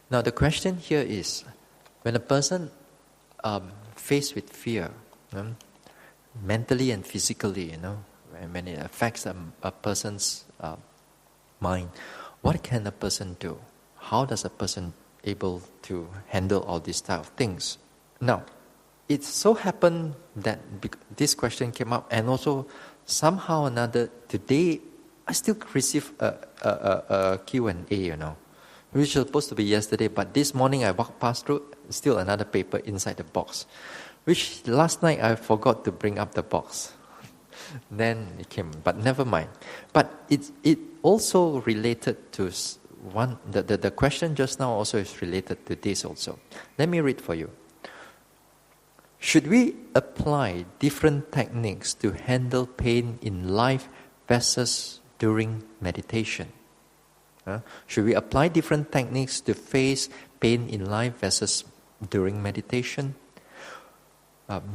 Now the question here is, when a person faced with fear, mentally and physically, when it affects a person's mind, what can a person do? How does a person able to handle all these type of things? Now, it so happened that this question came up, and also somehow or another today I still receive a Q&A, which was supposed to be yesterday, but this morning I walked past through, still another paper inside the box, which last night I forgot to bring up the box. Then it came, but never mind. But it also related to the question just now also is related to this also. Let me read for you. Should we apply different techniques to handle pain in life versus during meditation? Should we apply different techniques to face pain in life versus during meditation?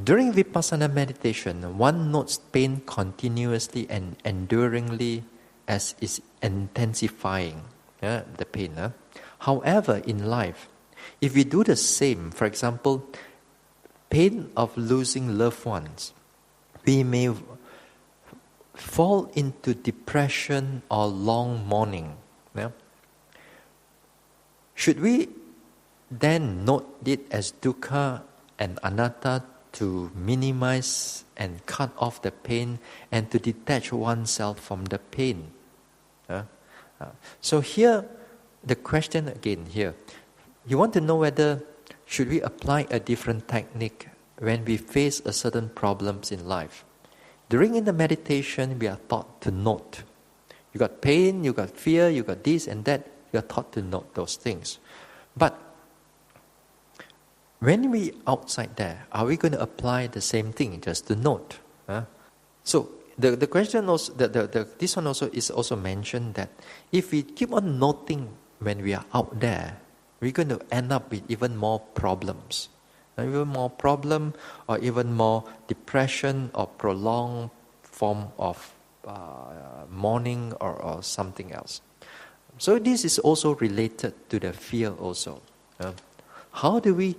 During Vipassana meditation, one notes pain continuously and enduringly as is intensifying the pain. However, in life, if we do the same, for example, pain of losing loved ones, we may fall into depression or long mourning. Should we then note it as dukkha and anatta to minimize and cut off the pain and to detach oneself from the pain? So here, the question again here, you want to know whether should we apply a different technique when we face a certain problems in life? During in the meditation, we are taught to note. You got pain, you got fear, you got this and that. You are taught to note those things. But when we outside there, are we going to apply the same thing just to note? So the question also, this one also is also mentioned that if we keep on noting when we are out there, we're going to end up with even more problems. Even more problem or even more depression or prolonged form of mourning or something else. So this is also related to the fear also. How do we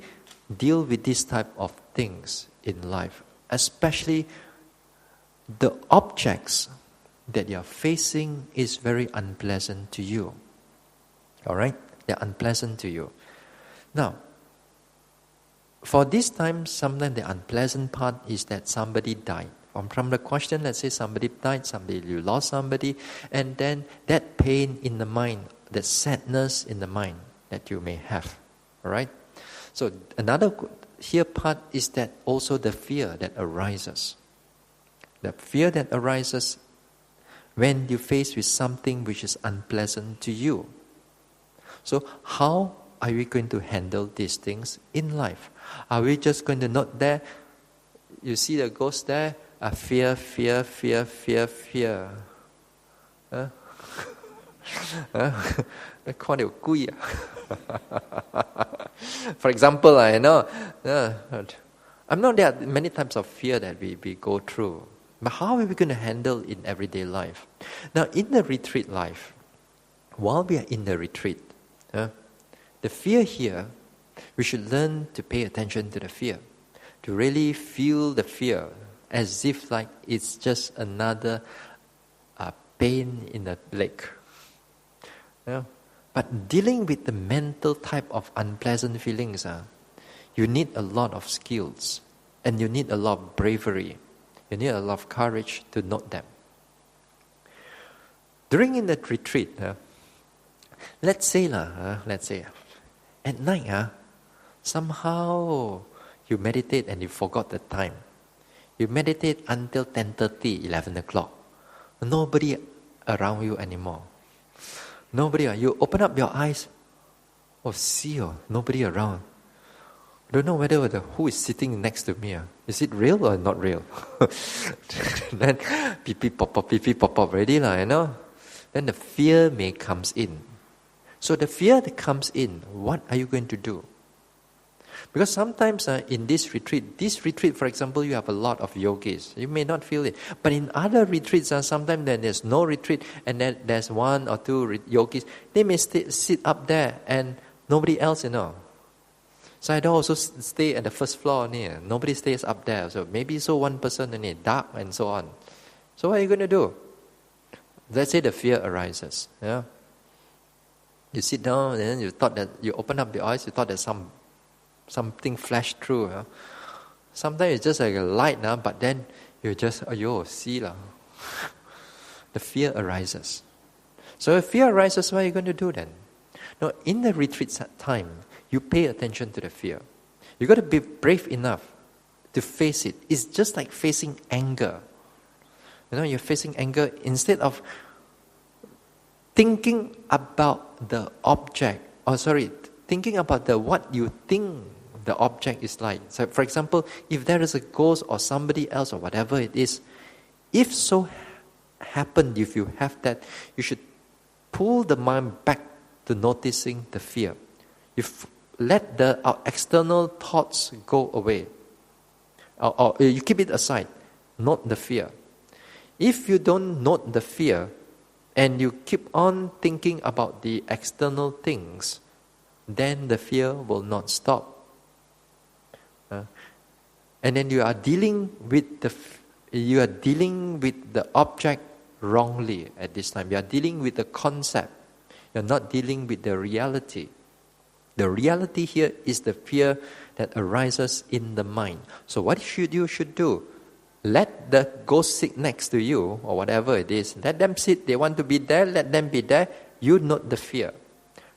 deal with this type of things in life? Especially the objects that you are facing is very unpleasant to you. Alright? They're unpleasant to you. Now, for this time, sometimes the unpleasant part is that somebody died. From the question, let's say somebody died, you lost somebody, and then that pain in the mind, the sadness in the mind that you may have. Alright? So another here part is that also the fear that arises. The fear that arises when you face with something which is unpleasant to you. So how are we going to handle these things in life? Are we just going to note there, you see the ghost there, fear. For example, I know, I know there are many types of fear that we go through. But how are we going to handle in everyday life? Now, in the retreat life, while we are in the retreat, the fear here, we should learn to pay attention to the fear, to really feel the fear as if like it's just another pain in the leg. But dealing with the mental type of unpleasant feelings, you need a lot of skills and you need a lot of bravery. You need a lot of courage to note them. During in that retreat, let's say at night, somehow you meditate and you forgot the time. You meditate until 10:30, 11 o'clock. Nobody around you anymore. Nobody. You open up your eyes. Nobody around. Don't know whether who is sitting next to me. Is it real or not real? Then pee pop pop already Then the fear may comes in. So the fear that comes in, what are you going to do? Because sometimes in this retreat, for example, you have a lot of yogis. You may not feel it. But in other retreats, sometimes there's no retreat and then there's one or two yogis. They may sit up there and nobody else, So I don't also stay at the first floor near. Nobody stays up there. So maybe so one person in it, dark and so on. So what are you going to do? Let's say the fear arises. Yeah. You sit down and then you thought that you open up the eyes, you thought that something flashed through. Yeah? Sometimes it's just like a light, but then you just, see lah. The fear arises. So if fear arises, what are you going to do then? Now, in the retreat time, you pay attention to the fear. You got to be brave enough to face it. It's just like facing anger. You're facing anger instead of thinking about the object. Thinking about what you think the object is like. So, for example, if there is a ghost or somebody else or whatever it is, if so happened, if you have that, you should pull the mind back to noticing the fear. You let the external thoughts go away. Or you keep it aside. Note the fear. If you don't note the fear and you keep on thinking about the external things, then the fear will not stop. And then you are dealing with the object wrongly at this time. You are dealing with the concept. You're not dealing with the reality. The reality here is the fear that arises in the mind. So what you should do? Let the ghost sit next to you or whatever it is. Let them sit. They want to be there. Let them be there. You note the fear.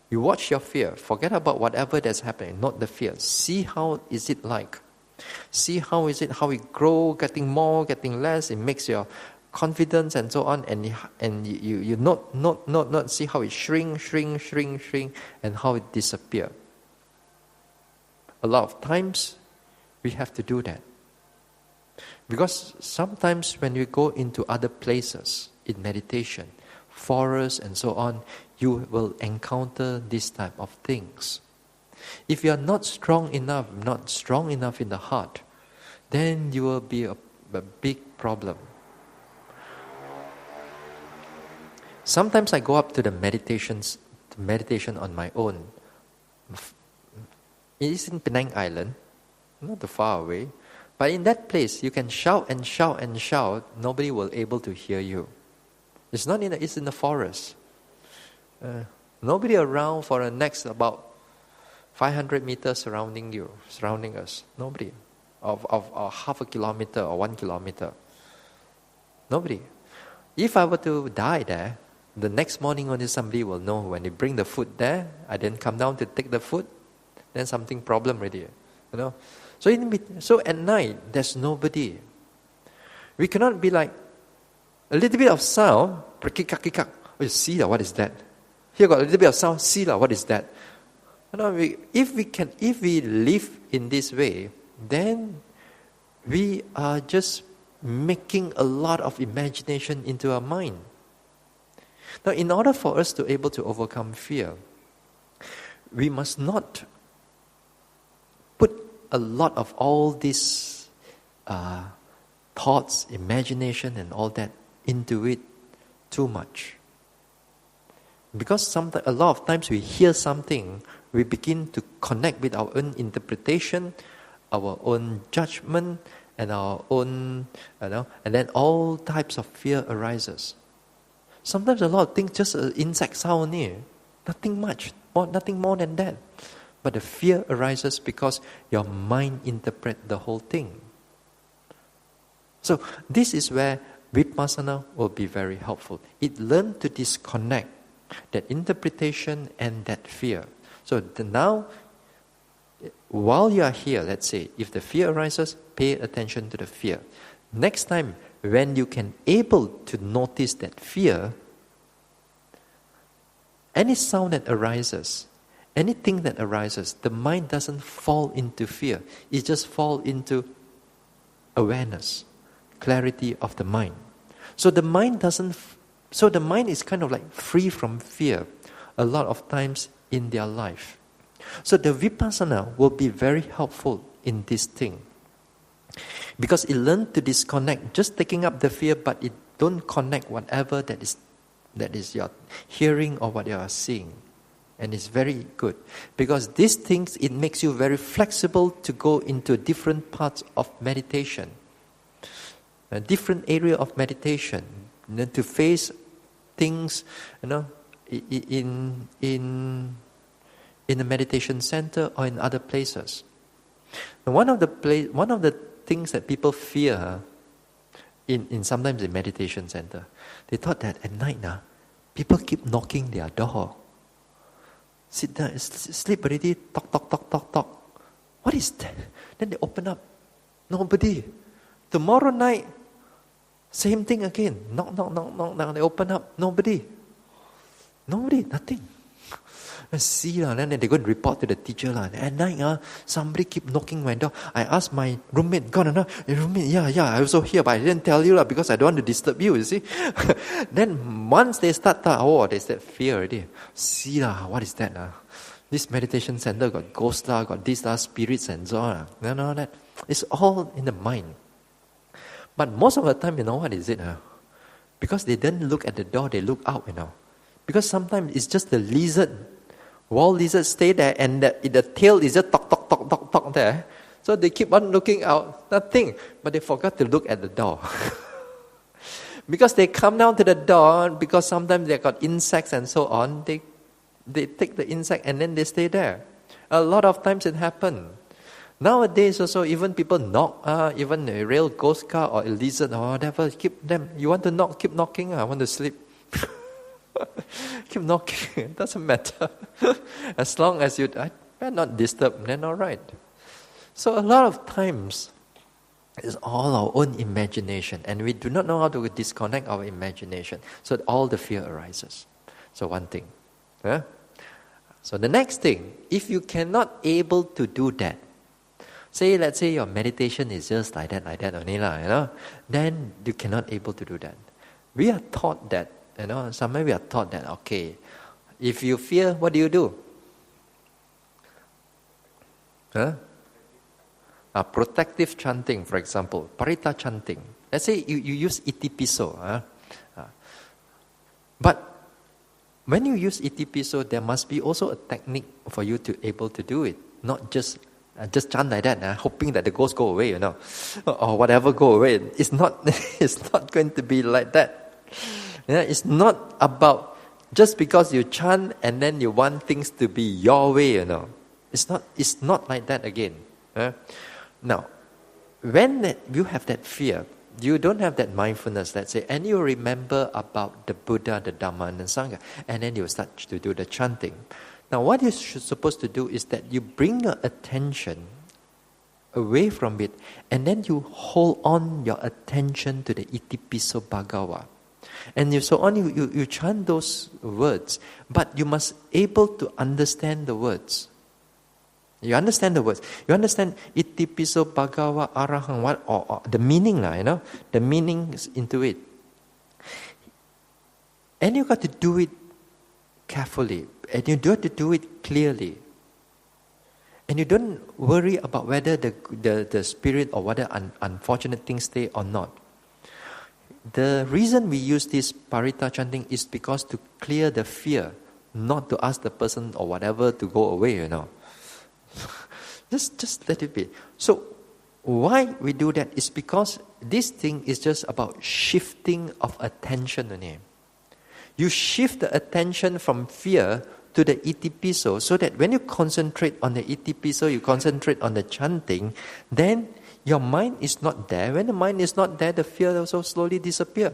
You watch your fear. Forget about whatever that's happening. Note the fear. See how is it like. See how it grow, getting more, getting less. It makes your confidence and so on. And you note. See how it shrink, and how it disappear. A lot of times, we have to do that. Because sometimes when we go into other places in meditation, forests and so on, you will encounter this type of things. If you are not strong enough in the heart, then you will be a big problem. Sometimes I go up to the meditation on my own. It is in Penang Island, not too far away. But in that place, you can shout and shout and shout. Nobody will be able to hear you. It's in the forest. Nobody around for the next about 500 meters surrounding us. Nobody. Of half a kilometer or 1 kilometer. Nobody. If I were to die there, the next morning only somebody will know when they bring the food there, I didn't come down to take the food, then something problem already. So at night, there's nobody. We cannot be like, a little bit of sound, kikak. Oh, see what is that? Here got a little bit of sound, see what is that? If we live in this way, then we are just making a lot of imagination into our mind. Now, in order for us to be able to overcome fear, we must not put a lot of all these thoughts, imagination and all that into it too much. Because a lot of times we hear something, we begin to connect with our own interpretation, our own judgment, and our own, and then all types of fear arises. Sometimes a lot of things just an insect sound only, nothing much, nothing more than that. But the fear arises because your mind interprets the whole thing. So this is where Vipassana will be very helpful. It learns to disconnect that interpretation and that fear. So now, while you are here, let's say, if the fear arises, pay attention to the fear. Next time, when you can able to notice that fear, any sound that arises, anything that arises, the mind doesn't fall into fear. It just falls into awareness, clarity of the mind. So the mind is kind of like free from fear a lot of times in their life. So the Vipassana will be very helpful in this thing. Because it learns to disconnect, just taking up the fear, but it don't connect whatever that is your hearing or what you are seeing. And it's very good. Because these things, it makes you very flexible to go into different parts of meditation. A different area of meditation. To face things, in a meditation center or in other places. And one of the things that people fear sometimes in meditation center, they thought that at night people keep knocking their door. Sit down, sleep already, talk, talk, talk, talk, talk. What is that? Then they open up. Nobody. Tomorrow night, same thing again. Knock, knock, knock, knock, knock. They open up. Nobody, nothing. See, then they go and report to the teacher. At night, somebody keep knocking my door. I asked my roommate, roommate, yeah, I also here, but I didn't tell you because I don't want to disturb you, you see. Then once they start, they start fear already. See, what is that? This meditation center got ghosts, got these spirits and so on. No, that. It's all in the mind. But most of the time, what is it? Because they don't look at the door, they look out, Because sometimes it's just the lizard. Wall lizards stay there and the tail is just talk, talk, talk, talk, talk there. So they keep on looking out, nothing. But they forgot to look at the door. Because they come down to the door, because sometimes they got insects and so on, they take the insect and then they stay there. A lot of times it happens. Nowadays also, even people knock, even a real ghost car or a lizard or whatever, keep them. You want to knock, keep knocking, I want to sleep. Keep knocking, it doesn't matter. As long as you are not disturbed, then all right. So a lot of times, it's all our own imagination, and we do not know how to disconnect our imagination. So all the fear arises. So one thing. So the next thing, if you cannot able to do that, let's say your meditation is just like that only, then you cannot able to do that. We are taught that, sometimes we are taught that, okay, if you fear, what do? Protective chanting, for example, parita chanting. Let's say you use iti piso. But when you use iti piso, there must be also a technique for you to able to do it. Not just chant like that, hoping that the ghosts go away, or whatever go away. It's not. It's not going to be like that. It's not about just because you chant and then you want things to be your way, It's not like that again. Now, when you have that fear, you don't have that mindfulness, let's say, and you remember about the Buddha, the Dhamma, and the Sangha, and then you start to do the chanting. Now, what you're supposed to do is that you bring your attention away from it, and then you hold on your attention to the Itipiso Bhagawa. And you chant those words, but you must able to understand the words. You understand the words. You understand Itipiso Bhagawa Arahang, what or the meaning, the meanings into it. And you got to do it carefully, and you do have to do it clearly. And you don't worry about whether the spirit or whether unfortunate things stay or not. The reason we use this parita chanting is because to clear the fear, not to ask the person or whatever to go away, Just let it be. So why we do that is because this thing is just about shifting of attention only. You shift the attention from fear to the itipiso, so that when you concentrate on the itipiso, you concentrate on the chanting, then your mind is not there. When the mind is not there, the fear also slowly disappear.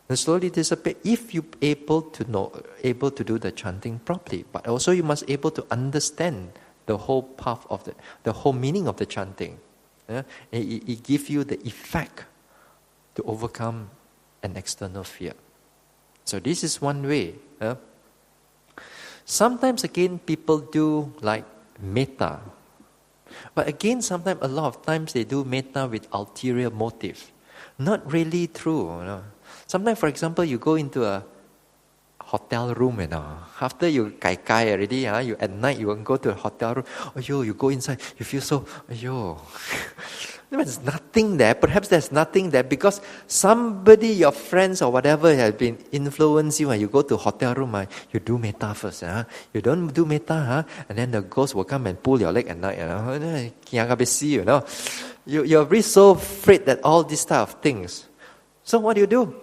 And slowly disappear if you able to do the chanting properly. But also you must able to understand the whole path of the whole meaning of the chanting. It gives you the effect to overcome an external fear. So this is one way. Sometimes again people do like metta. But again, sometimes a lot of times they do metta with ulterior motive. Not really true. Sometimes, for example, you go into a hotel room, after you kai already, you at night you go to a hotel room, you go inside, you feel so, There's nothing there. Perhaps there's nothing there because somebody, your friends or whatever, has been influenced you. And you go to hotel room, you do metta first. You don't do metta, and then the ghost will come and pull your leg at night. You're really so afraid that all these type of things. So what do?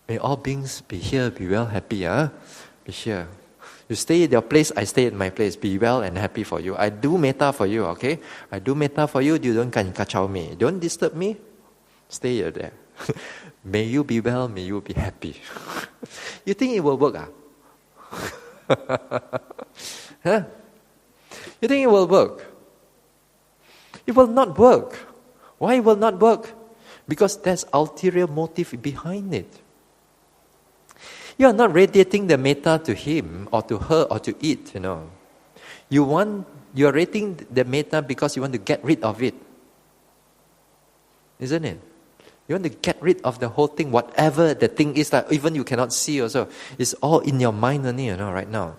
May all beings be here, be well, happy. Be here. You stay at your place, I stay at my place. Be well and happy for you. I do metta for you, okay? I do metta for you. You don't kacau me. Don't disturb me. Stay there. May you be well, may you be happy. You think it will work? Huh? You think it will work? It will not work. Why it will not work? Because there's ulterior motive behind it. You are not radiating the metta to him or to her or to it, You are radiating the metta because you want to get rid of it. Isn't it? You want to get rid of the whole thing, whatever the thing is that even you cannot see also. It's all in your mind only, right now.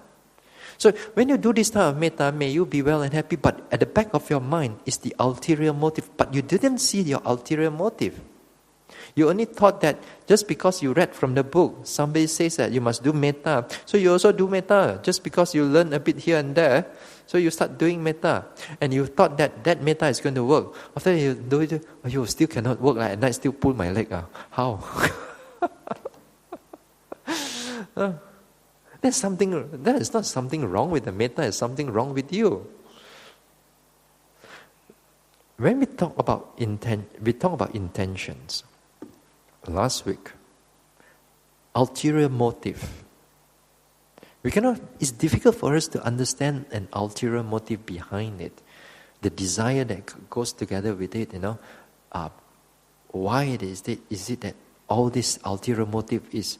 So when you do this type of metta, may you be well and happy, but at the back of your mind is the ulterior motive. But you didn't see your ulterior motive. You only thought that just because you read from the book, somebody says that you must do metta. So you also do metta. Just because you learn a bit here and there, so you start doing metta. And you thought that metta is going to work. After you do it, you still cannot work. At night still pull my leg. How? That is not something wrong with the metta. It's something wrong with you. When we talk about intentions. Last week, ulterior motive. It's difficult for us to understand an ulterior motive behind it. The desire that goes together with it, why is it that all this ulterior motive is,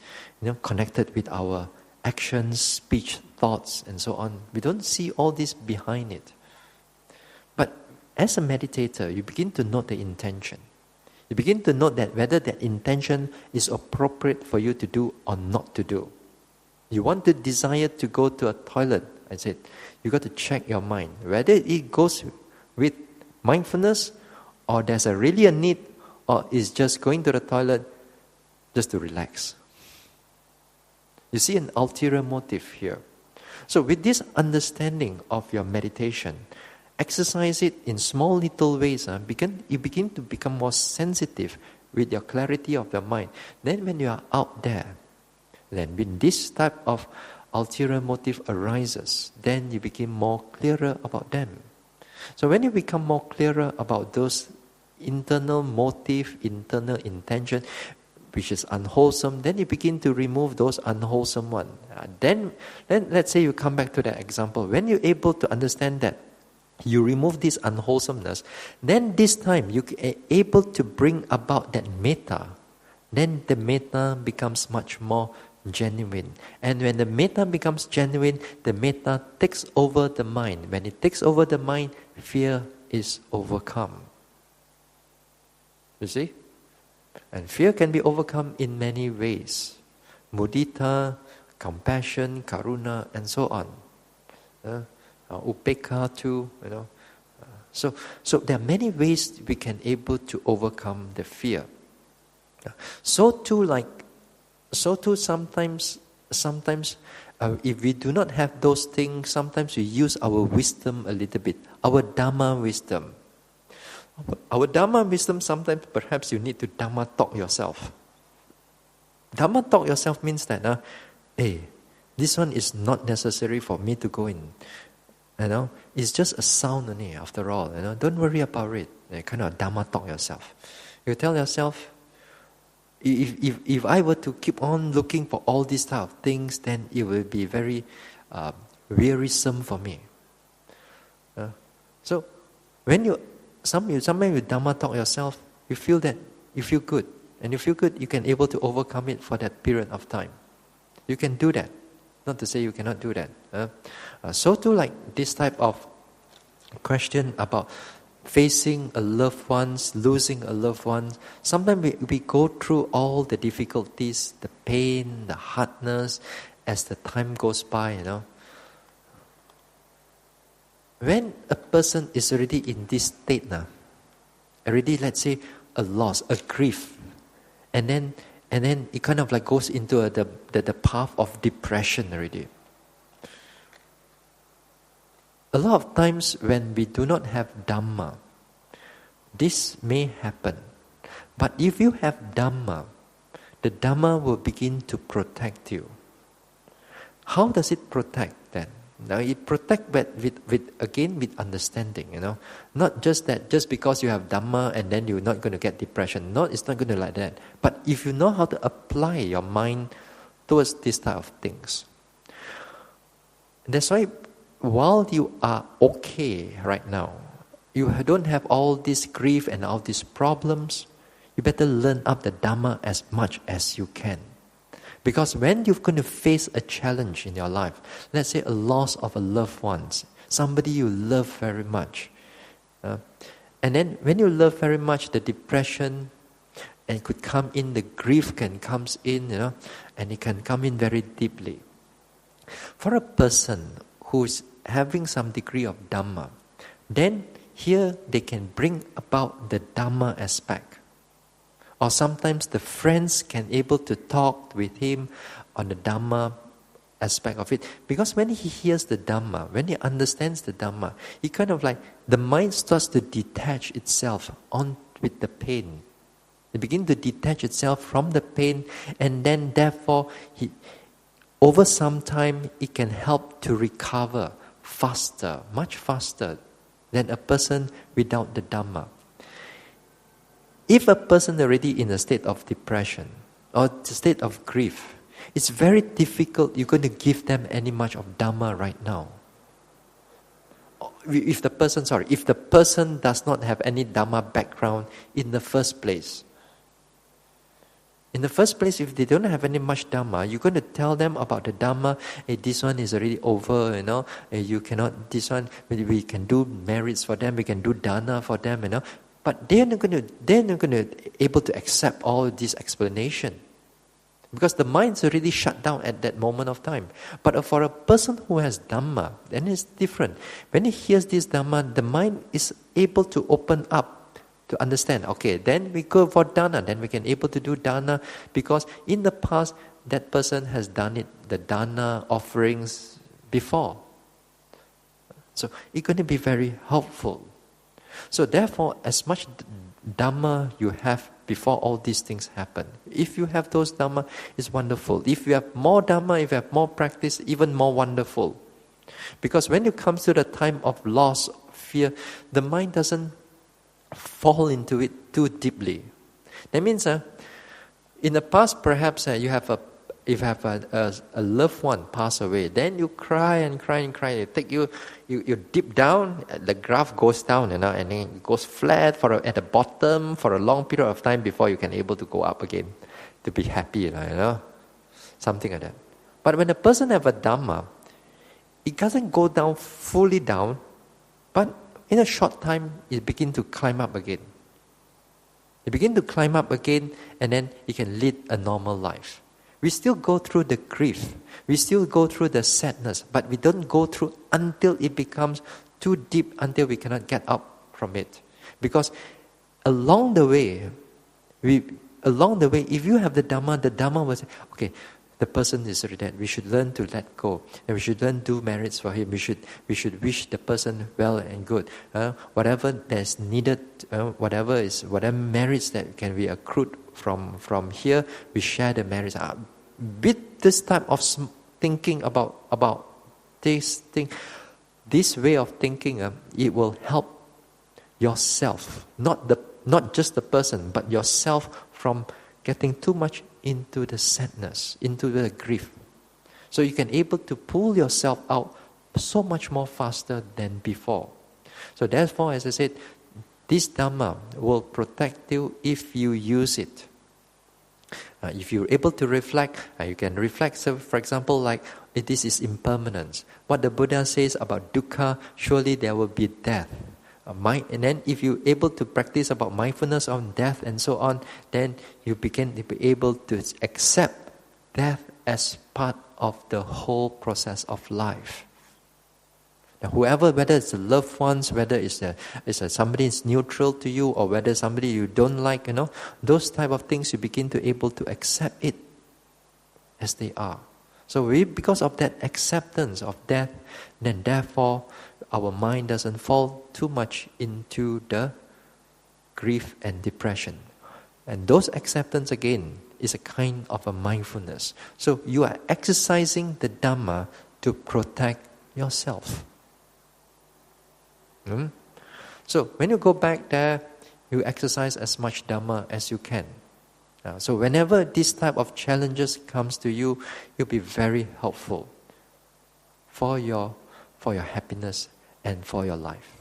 connected with our actions, speech, thoughts, and so on. We don't see all this behind it. But as a meditator, you begin to note the intention. You begin to note that whether that intention is appropriate for you to do or not to do. You want to desire to go to a toilet, I said, you got to check your mind. Whether it goes with mindfulness or there's really a need or is just going to the toilet just to relax. You see an ulterior motive here. So with this understanding of your meditation, exercise it in small little ways. You begin to become more sensitive with your clarity of your mind. Then when you are out there, then when this type of ulterior motive arises, then you become more clearer about them. So when you become more clearer about those internal motive, internal intention, which is unwholesome, then you begin to remove those unwholesome ones. Then let's say you come back to that example. When you're able to understand that, you remove this unwholesomeness, then this time you are able to bring about that metta. Then the metta becomes much more genuine. And when the metta becomes genuine, the metta takes over the mind. When it takes over the mind, fear is overcome. You see? And fear can be overcome in many ways. Mudita, compassion, karuna, and so on. Upekha too, So there are many ways we can able to overcome the fear. So too sometimes if we do not have those things, sometimes we use our wisdom a little bit, our Dhamma wisdom. Our Dhamma wisdom, sometimes perhaps you need to Dhamma talk yourself. Dhamma talk yourself means that, this one is not necessary for me to go in. It's just a sound only after all. Don't worry about it. Kind of Dhamma talk yourself. You tell yourself, if I were to keep on looking for all these type of things, then it will be very wearisome for me. So when sometimes you Dhamma talk yourself, you feel good. And you feel good, you can able to overcome it for that period of time. You can do that. Not to say you cannot do that. So too, like this type of question about facing a loved one, losing a loved one. Sometimes we go through all the difficulties, the pain, the hardness, as the time goes by, When a person is already in this state now, already, let's say, a loss, a grief, and then it kind of like goes into the path of depression already. A lot of times when we do not have Dhamma, this may happen. But if you have Dhamma, the Dhamma will begin to protect you. How does it protect then? Now it protects with understanding, Not just that, just because you have Dhamma and then you're not going to get depression. No, it's not going to like that. But if you know how to apply your mind towards this type of things. That's why while you are okay right now, you don't have all this grief and all these problems, you better learn up the Dhamma as much as you can. Because when you're going to face a challenge in your life, let's say a loss of a loved one, somebody you love very much, and then when you love very much, the depression and could come in, the grief can comes in, and it can come in very deeply. For a person who's having some degree of Dhamma, then here they can bring about the Dhamma aspect. Or sometimes the friends can able to talk with him on the Dhamma aspect of it. Because when he hears the Dhamma, when he understands the Dhamma, he kind of like, the mind starts to detach itself on with the pain. It begins to detach itself from the pain, and then therefore, over some time, it can help to recover faster, much faster than a person without the Dhamma. If a person already in a state of depression or a state of grief, it's very difficult. You're going to give them any much of Dhamma right now. If the person does not have any Dhamma background in the first place. In the first place, if they don't have any much Dhamma, you're going to tell them about the Dhamma. Hey, this one is already over, Hey, you cannot, this one, we can do merits for them, we can do dana for them, But they're not going to able to accept all this explanation, because the mind's already shut down at that moment of time. But for a person who has Dhamma, then it's different. When he hears this Dhamma, the mind is able to open up to understand. Okay, then we go for dana. Then we can able to do dana, because in the past that person has done it, the dana offerings before. So it's going to be very helpful. So therefore, as much Dhamma you have before all these things happen, if you have those Dhamma, it's wonderful. If you have more Dhamma, if you have more practice, even more wonderful. Because when it comes to the time of loss, fear, the mind doesn't fall into it too deeply. That means in the past, perhaps if you have a loved one pass away, then you cry and cry and cry. You dip down, the graph goes down, and then it goes flat at the bottom for a long period of time before you can able to go up again to be happy, something like that. But when a person have a Dhamma, it doesn't go down fully down, but in a short time it begin to climb up again. It begin to climb up again, and then it can lead a normal life. We still go through the grief. We still go through the sadness, but we don't go through until it becomes too deep, until we cannot get up from it. Because along the way, if you have the Dhamma will say, okay, the person is already dead. We should learn to let go, and we should learn to do merits for him. We should wish the person well and good. Whatever that's needed, whatever merits that can be accrued from here, we share the merits. With this type of thinking about this thing, this way of thinking, it will help yourself, not just the person, but yourself, from getting too much into the sadness, into the grief. So you can able to pull yourself out so much more faster than before. So therefore, as I said, this Dhamma will protect you if you use it. If you're able to reflect, you can reflect. So for example, like this is impermanence. What the Buddha says about dukkha, surely there will be death. And then if you're able to practice about mindfulness on death and so on, then you begin to be able to accept death as part of the whole process of life. Now, whoever, whether it's the loved ones, whether it's somebody is neutral to you, or whether somebody you don't like, those type of things, you begin to able to accept it as they are. So because of that acceptance of death, then therefore our mind doesn't fall too much into the grief and depression. And those acceptance again is a kind of a mindfulness. So you are exercising the Dhamma to protect yourself. So when you go back there, you exercise as much Dhamma as you can. So whenever this type of challenges comes to you, you'll be very helpful for your happiness and for your life.